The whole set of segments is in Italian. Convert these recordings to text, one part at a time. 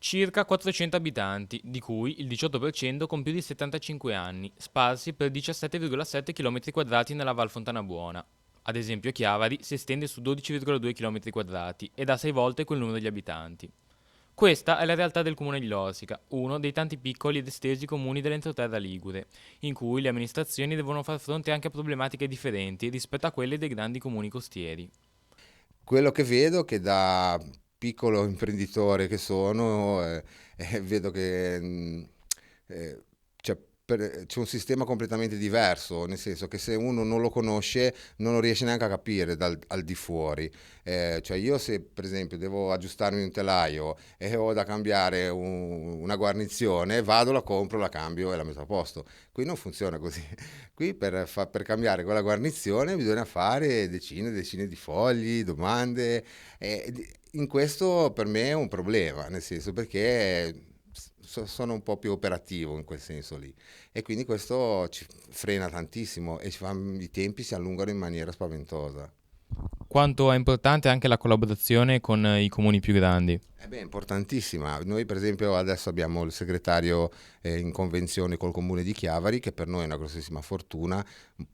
Circa 400 abitanti, di cui il 18% con più di 75 anni, sparsi per 17,7 km² nella Val Fontana Buona. Ad esempio Chiavari si estende su 12,2 km² ed ha 6 volte quel numero di abitanti. Questa è la realtà del comune di Losica, uno dei tanti piccoli ed estesi comuni dell'entroterra ligure, in cui le amministrazioni devono far fronte anche a problematiche differenti rispetto a quelle dei grandi comuni costieri. Quello che vedo che da piccolo imprenditore che sono, vedo che eh, c'è, c'è un sistema completamente diverso, nel senso che se uno non lo conosce non lo riesce neanche a capire al di fuori. Cioè io se per esempio devo aggiustarmi un telaio e ho da cambiare una guarnizione, vado, la compro, la cambio e la metto a posto. Qui non funziona così. Qui per cambiare quella guarnizione bisogna fare decine e decine di fogli, domande. In questo per me è un problema, nel senso perché sono un po' più operativo in quel senso lì. E quindi questo ci frena tantissimo e i tempi si allungano in maniera spaventosa. Quanto è importante anche la collaborazione con i comuni più grandi. È importantissima. Noi per esempio adesso abbiamo il segretario in convenzione col comune di Chiavari, che per noi è una grossissima fortuna,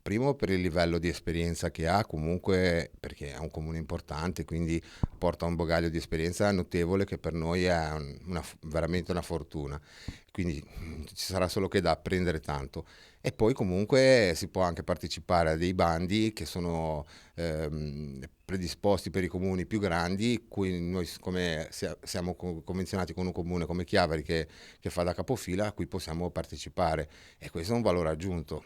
primo per il livello di esperienza che ha, comunque perché è un comune importante, quindi porta un bagaglio di esperienza notevole che per noi è veramente una fortuna. Quindi ci sarà solo che da apprendere tanto. E poi comunque si può anche partecipare a dei bandi che sono predisposti per i comuni più grandi, cui noi come siamo convenzionati con un comune come Chiavari che fa da capofila, a cui possiamo partecipare e questo è un valore aggiunto.